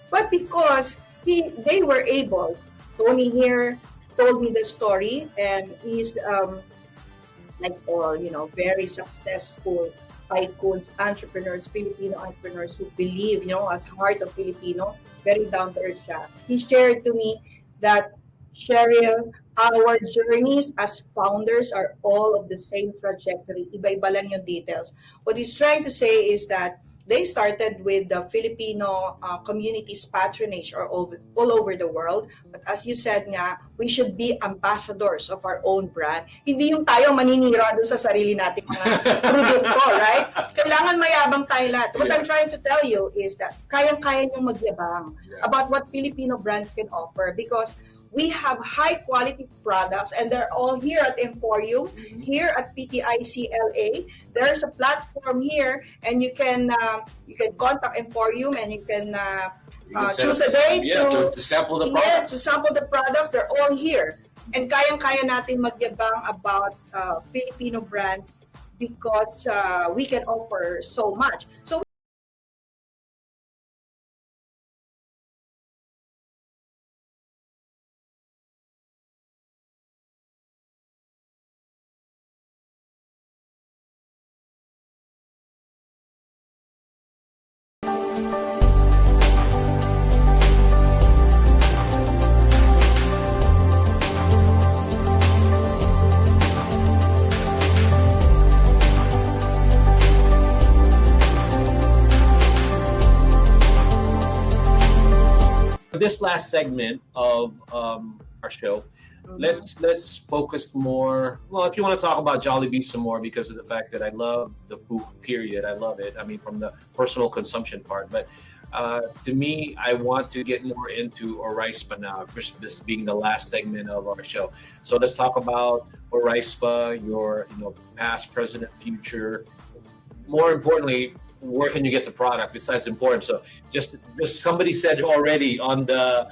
But because they were able, Tony here told me the story, and he's very successful tycoons, entrepreneurs, Filipino entrepreneurs who believe, as heart of Filipino, very down to earth siya. He shared to me that, Sherill, our journeys as founders are all of the same trajectory. Iba-iba lang yung details. What he's trying to say is that they started with the Filipino community's patronage all over the world. But as you said nga, we should be ambassadors of our own brand. Hindi yung tayo maninira doon sa sarili nating mga produkto, right? Kailangan mayabang tayo lahat. What I'm trying to tell you is that kayang-kaya niyong magyabang about what Filipino brands can offer, because we have high quality products and they're all here at emPHorium, here at PTICLA. There's a platform here, and you can contact emPHorium, and you can choose a day to sample the products. Yes, to sample the products. They're all here. And kayang-kaya natin magyabang about Filipino brands because we can offer so much. So this last segment of our show, let's focus more. Well, if you want to talk about Jollibee some more, because of the fact that I love the food, period. I love it. I mean, from the personal consumption part. But to me, I want to get more into Oryspa now, this being the last segment of our show. So let's talk about Oryspa, your past, present, future. More importantly, where can you get the product besides emPHorium? So just somebody said already on the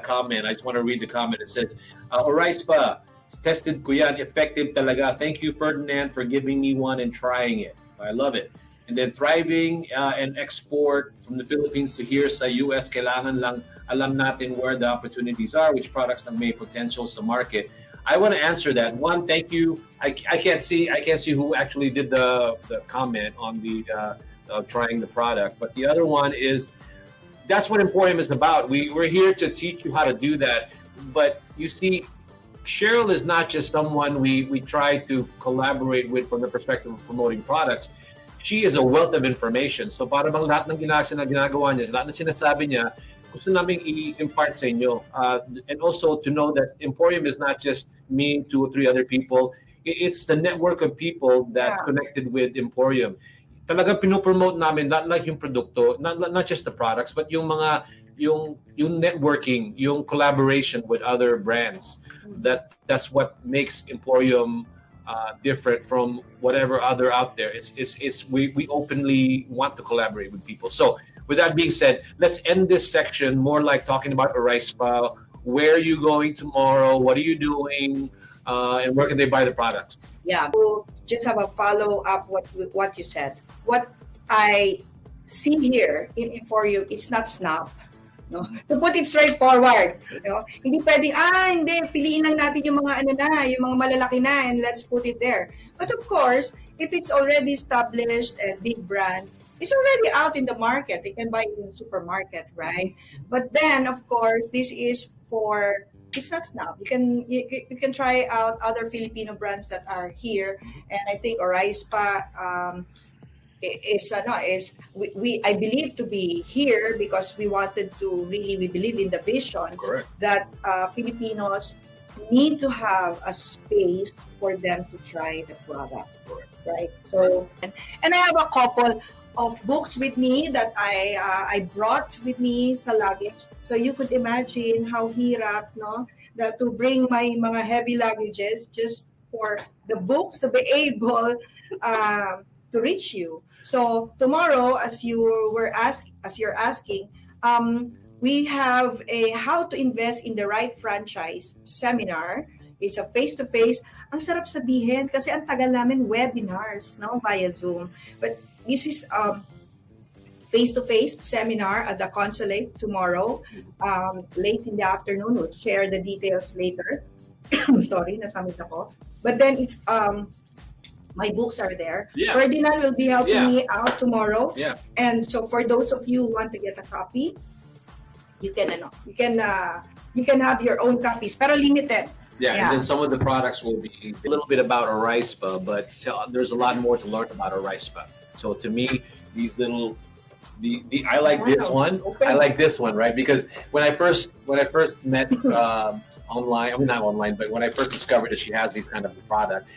comment. I just want to read the comment. It says, Oryspa, tested ko yan, effective talaga. Thank you, Ferdinand, for giving me one and trying it. I love it. And then thriving and export from the Philippines to here sa US, kailangan lang alam natin where the opportunities are, which products na may potential sa market. I want to answer that. One, thank you. I can't see who actually did the comment on the trying the product, but the other one is that's what emPHorium is about. We're here to teach you how to do that. But you see, Sherill is not just someone we try to collaborate with from the perspective of promoting products. She is a wealth of information. So para bang lahat ng ginagawa niya, lahat ng sinasabi niya, gusto namin i-impart sa inyo. And also to know that emPHorium is not just me, 2 or 3 other people. It's the network of people that's connected with emPHorium. Talagang pinopromote namin not like yung produkto, not just the products, but yung mga yung networking, yung collaboration with other brands. That's what makes emPHorium different from whatever other out there. We openly want to collaborate with people. So with that being said, let's end this section more like talking about Oryspa. Where are you going tomorrow? What are you doing? And where can they buy the products? Yeah, we'll just have a follow up what you said. What I see here in emPHorium, it's not snob. No? To put it straightforward, hindi pwedeng, hindi, piliin lang natin yung mga yung mga malalaki na, and let's put it there. But of course, if it's already established and big brands, it's already out in the market. They can buy it in the supermarket, right? But then, of course, this is it's not snob. You can try out other Filipino brands that are here, and I think Oryspa I believe to be here because we believe in the vision. Correct. That Filipinos need to have a space for them to try the product. Correct. Right. So and I have a couple of books with me that I brought with me sa luggage. So you could imagine how hirap, no, that to bring my mga heavy luggages just for the books to be able to reach you. So tomorrow, as you're asking, we have a how to invest in the right franchise seminar. It's a face-to-face. Ang sarap sabihin kasi ang tagal namin webinars, no, via Zoom. But this is face-to-face seminar at the consulate tomorrow, late in the afternoon. We'll share the details later. Sorry, nasamit ako. But then it's my books are there. Yeah. Ferdinand will be helping me out tomorrow. Yeah. And so for those of you who want to get a copy, you can have your own copies, pero limited. Yeah, and then some of the products will be a little bit about Oryspa, but there's a lot more to learn about Oryspa. So to me, these little. I like this one. Open. I like this one, right? Because when I first met online, I mean not online, but when I first discovered that she has these kind of product,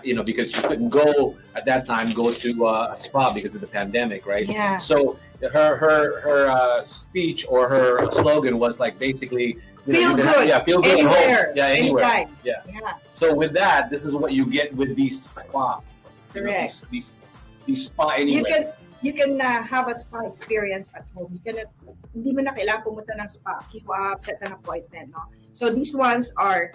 because you couldn't go at that time to a spa because of the pandemic, right? Yeah. So her speech or her slogan was like basically Feel good. Feel good at Anywhere. home. Yeah, anywhere. Anytime. Yeah. Yeah. So with that, this is what you get with these spa. Correct. These spa anywhere. You can have a spa experience at home. Hindi mo na kailangan pumunta ng spa. Queue up, set an appointment. No? So these ones are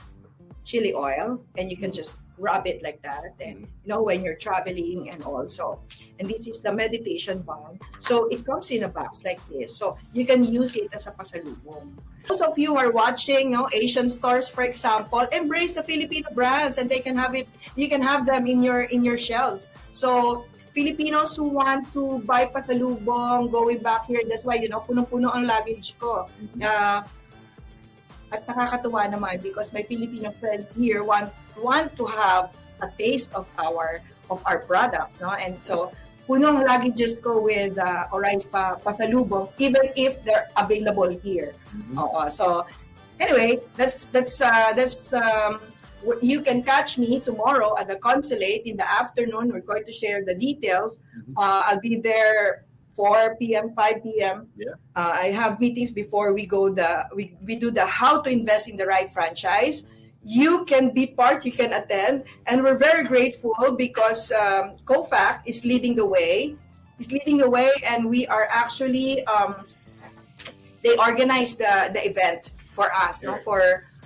chili oil, and you can just rub it like that. And when you're traveling and also. And this is the meditation balm. So it comes in a box like this. So you can use it as a pasalubong. Those of you who are watching, Asian stores, for example, embrace the Filipino brands, and they can have it. You can have them in your shelves. So Filipinos who want to buy pasalubong, going back here, that's why, punong-puno ang luggage ko. At nakakatuwa naman because my Filipino friends here want to have a taste of our products, no? And so, puno ang luggages ko with Oryspa pasalubong, even if they're available here. So, anyway, that's you can catch me tomorrow at the consulate in the afternoon. We're going to share the details. I'll be there 4 p.m., 5 p.m. Yeah. I have meetings before we go. We do the how to invest in the right franchise. You can be part. You can attend, and we're very grateful because COFAC is leading the way. And we are actually they organized the event for us, no?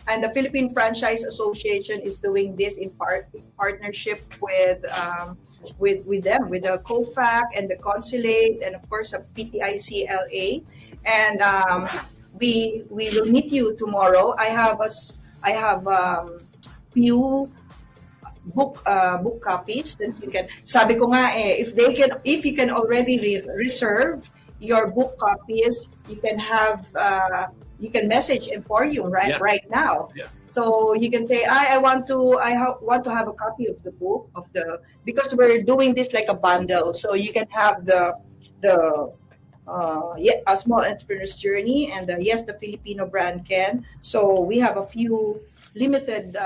And the Philippine Franchise Association is doing this in partnership with them, with the COFAC and the consulate, and of course a PTICLA. And we will meet you tomorrow. I have few book copies that you can. Sabi ko nga if you can already reserve your book copies, you can have. You can message emPHorium right now. Yeah. So you can say, I want to have a copy of the book because we're doing this like a bundle. So you can have a small entrepreneur's journey and the Filipino brand can. So we have a few limited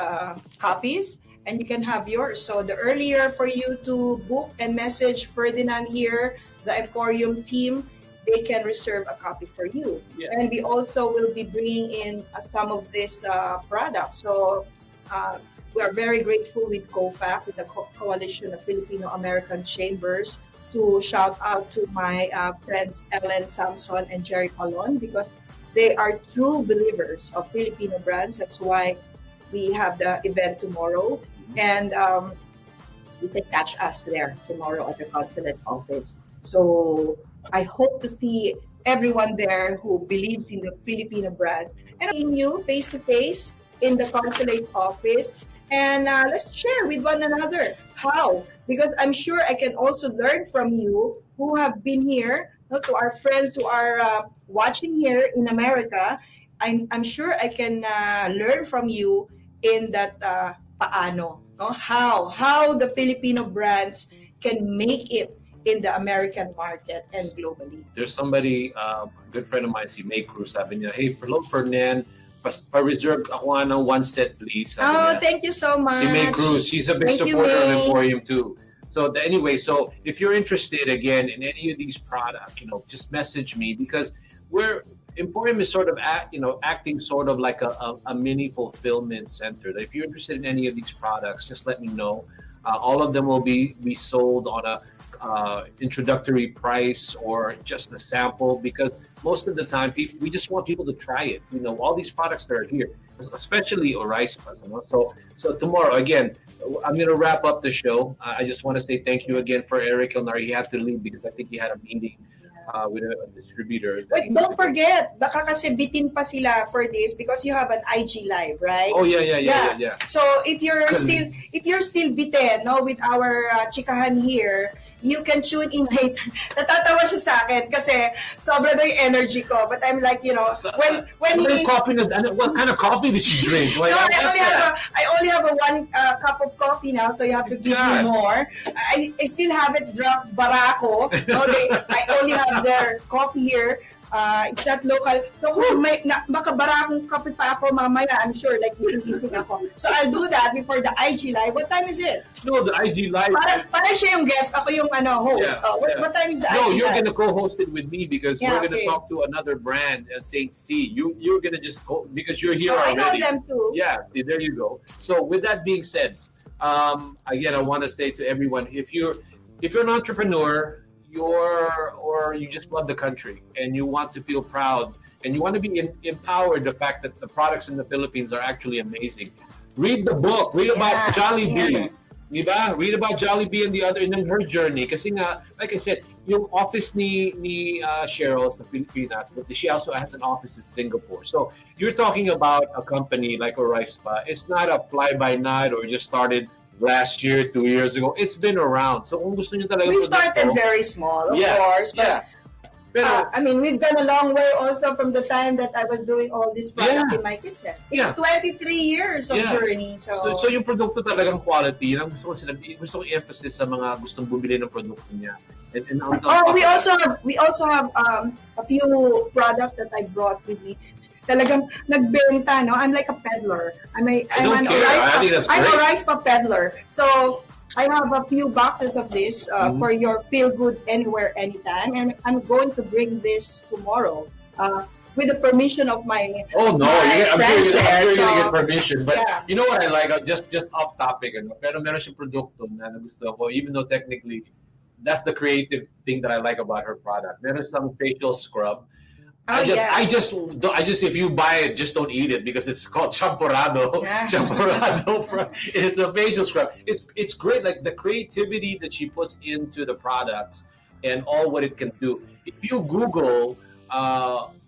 copies, and you can have yours. So the earlier for you to book and message Ferdinand here, the emPHorium team, they can reserve a copy for you. Yeah. And we also will be bringing in some of these products. So we are very grateful with COFAC, with the Coalition of Filipino-American Chambers, to shout out to my friends Ellen Samson and Jerry Colon, because they are true believers of Filipino brands. That's why we have the event tomorrow. And you can catch us there tomorrow at the consulate office. So I hope to see everyone there who believes in the Filipino brands, and seeing you face to face in the consulate office. And let's share with one another how, because I'm sure I can also learn from you who have been here. To our friends who are watching here in America, I'm sure I can learn from you in that paano, no? How the Filipino brands can make it in the American market and globally. There's somebody, a good friend of mine, si May Cruz, sabi niya, hey, Ferdinand, pa-reserve ako ng one set, please. Sabi niya. Thank you so much. Si May Cruz, she's a big supporter of emPHorium too. So anyway, so if you're interested again in any of these products, just message me, because emPHorium is sort of acting sort of like a mini fulfillment center. If you're interested in any of these products, just let me know. All of them will be sold on a introductory price or just a sample, because most of the time we just want people to try it. All these products that are here, especially Oryspa. So tomorrow again, I'm going to wrap up the show. I just want to say thank you again for Eric Elnar. He had to leave because I think he had a meeting with a distributor. Wait, don't forget, baka kasi bitin pa sila for this because you have an IG live, right? Oh yeah. So if you're still bitin, with our chikahan here, you can tune in later. Natatawa siya sa akin kasi sobra daw yung energy ko. But I'm like, when what kind of coffee did she drink? Like, no, I only have a one cup of coffee now, so you have to give me more. I still haven't drunk Barako. I only have their coffee here. It's not local. So kung baka Barakong kape pa ako mamaya, I'm sure, like gising ako. So I'll do that before the IG Live. What time is it? No, the IG Live. Para siya yung guest, ako yung host. What time is the IG Live? No, you're gonna co-host it with me because we're gonna talk to another brand and St. C. You're gonna just go because you're here already. I know them too. Yeah, see, there you go. So with that being said, again, I want to say to everyone, if you're an entrepreneur, or you just love the country and you want to feel proud and you want to be empowered the fact that the products in the Philippines are actually amazing. Read the book. Read about Jollibee. Diba? Read about Jollibee and then her journey. Kasi nga, like I said, yung office ni Sherill sa Pilipinas, but she also has an office in Singapore. So you're talking about a company like Oryspa. It's not a fly-by-night or just started last year, 2 years ago. It's been around. So kung gusto niyo talaga we started very small, of course, but I mean, we've done a long way also from the time that I was doing all this product in my kitchen. It's 23 years of journey. So yung produkto talagang quality, yun ang gusto kong emphasis sa mga gustong bumili ng produkto niya. We also have a few products that I brought with me. Talagang nagbenta, no? I'm like a peddler. I'm an Oryspa peddler. So I have a few boxes of this for your feel good anywhere, anytime, and I'm going to bring this tomorrow with the permission of my I'm friends sure there. you're gonna get permission. But you know what I like? Just off topic, pero meron siyang produkto na nagustuhan ko, even though technically that's the creative thing that I like about her product. Meron some facial scrub. I just if you buy it, just don't eat it because it's called champurrado. Champurrado. It's a facial scrub. It's great, like the creativity that she puts into the products and all what it can do. If you Google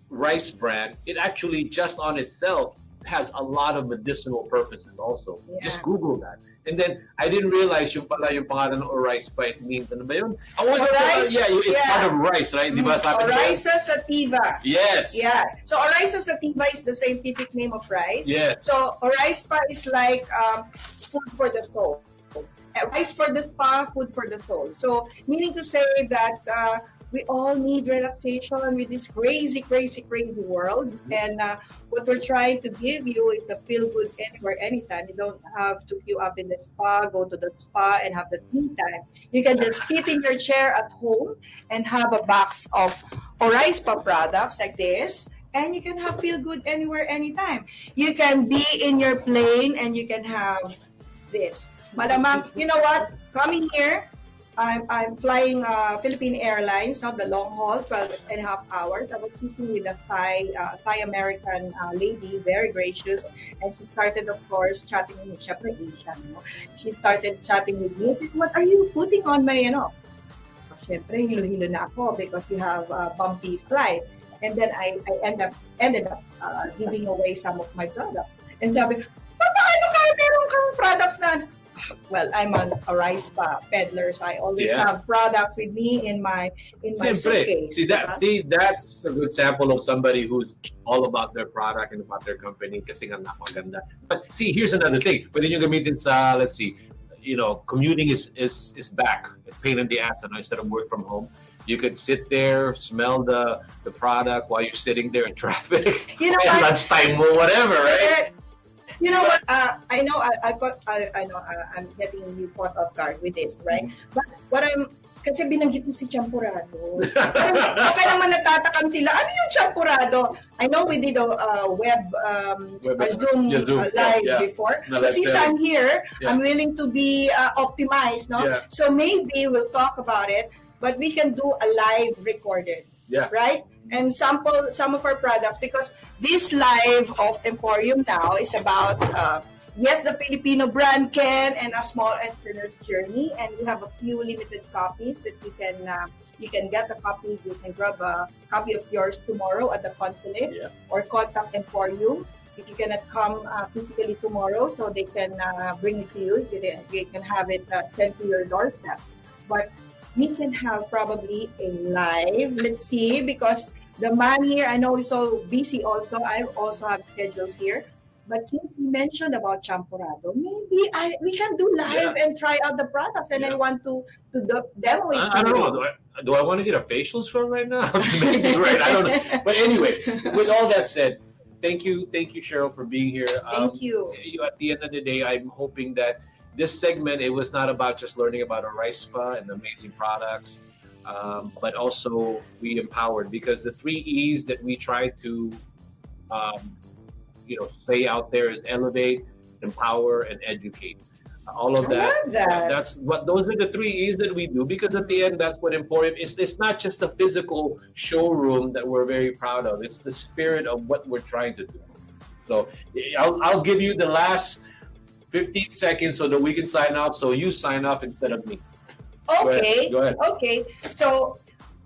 rice bran, it actually just on itself has a lot of medicinal purposes also. Just Google that. And then I didn't realize yung pangalan ng Oryspa, it means ano ba yun? It's part of rice, right? Diba, Oryspa sativa. Yes. Yeah. So Oryspa sativa is the scientific name of rice. Yes. So Oryspa is like food for the soul. Rice for the spa, food for the soul. So meaning to say that we all need relaxation with this crazy world. And what we're trying to give you is the feel good anywhere, anytime. You don't have to queue up in the spa, go to the spa and have the tea time. You can just sit in your chair at home and have a box of Oryspa products like this. And you can have feel good anywhere, anytime. You can be in your plane and you can have this. Malamang, you know what? Coming here, I'm flying Philippine Airlines, not the long haul, 12 and a half hours. I was sitting with a Thai American lady, very gracious, and she started, of course, chatting with me. Siyempre, Asian, no? She started chatting with me. I said, what are you putting on my, So, siyempre, hilo-hilo na ako because we have a bumpy flight. And then I ended up giving away some of my products. And sabi, paano ka meron kang products na? Well, I'm a Oryspa peddler, so I always have products with me in my suitcase. See, that's a good sample of somebody who's all about their product and about their company kasi nga napakaganda. But see, here's another thing. Pwede nyo gamitin sa, let's see, commuting is back. It's pain in the ass instead of work from home. You could sit there, smell the product while you're sitting there in traffic. Lunchtime or whatever, right? You know what? I know I'm getting you caught off guard with this, right? But what kasi binanggit mo si champurrado. Baka naman natatakam sila. Ano yung champurrado? I know we did a Zoom live before. But since I'm here, I'm willing to be optimized, no? Yeah. So maybe we'll talk about it, but we can do a live recorded. Yeah. Right? And sample some of our products because this live of emPHorium now is about the Filipino brand can and a small entrepreneur's journey, and we have a few limited copies that you can get a copy. You can grab a copy of yours tomorrow at the consulate or contact emPHorium if you cannot come physically tomorrow, so they can bring it to you. They can have it sent to your doorstep. But we can have probably a live. Let's see, because the man here, I know, is so busy also. I also have schedules here. But since you mentioned about champorado, maybe we can do live and try out the products. And I want to demo it. I don't know. Do I want to get a facial scrub right now? Maybe, right? I don't know. But anyway, with all that said, thank you, Sherill, for being here. Thank you. At the end of the day, I'm hoping that this segment, it was not about just learning about Oryspa and the amazing products, but also we empowered, because the 3 E's that we try to say out there is elevate, empower, and educate. All of that. I love that. Those are the 3 E's that we do, because at the end, that's what emPHorium is. It's not just a physical showroom that we're very proud of. It's the spirit of what we're trying to do. So I'll give you the last 15 seconds so that we can sign off. So you sign off instead of me. Okay. Go ahead. Okay. So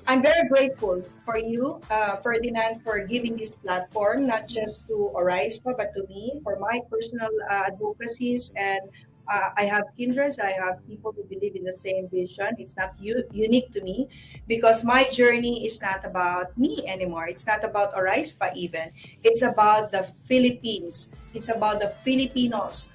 I'm very grateful for you, Ferdinand, for giving this platform, not just to Oryspa, but to me, for my personal advocacies. And I have kindreds, I have people who believe in the same vision. It's not unique to me, because my journey is not about me anymore. It's not about Oryspa even. It's about the Philippines. It's about the Filipinos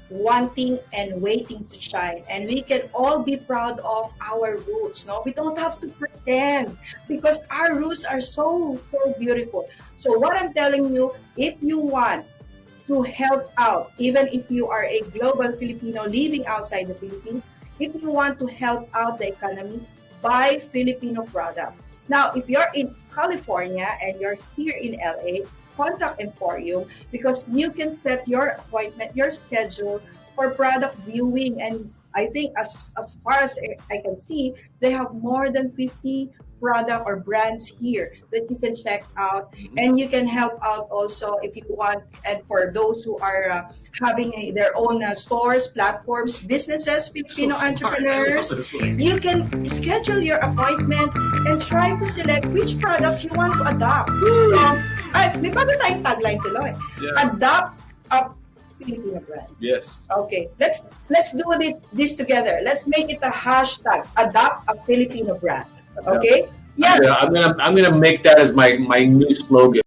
wanting and waiting to shine. And we can all be proud of our roots. No, we don't have to pretend, because our roots are so beautiful. So what I'm telling you, if you want to help out, even if you are a global Filipino living outside the Philippines, if you want to help out the economy, buy Filipino product. Now, if you're in California and you're here in LA, contact emPHorium, because you can set your appointment, your schedule for product viewing. And I think as far as I can see, they have more than 50 product or brands here that you can check out. And you can help out also if you want. And for those who are having their own stores, platforms, businesses, Filipino entrepreneurs, you can schedule your appointment and try to select which products you want to adopt. May bago tayong tagline tuloy. Adopt a Filipino brand. Yes. Okay, let's do this together. Let's make it a hashtag, adopt a Filipino brand. Okay? Yeah. I'm gonna make that as my new slogan.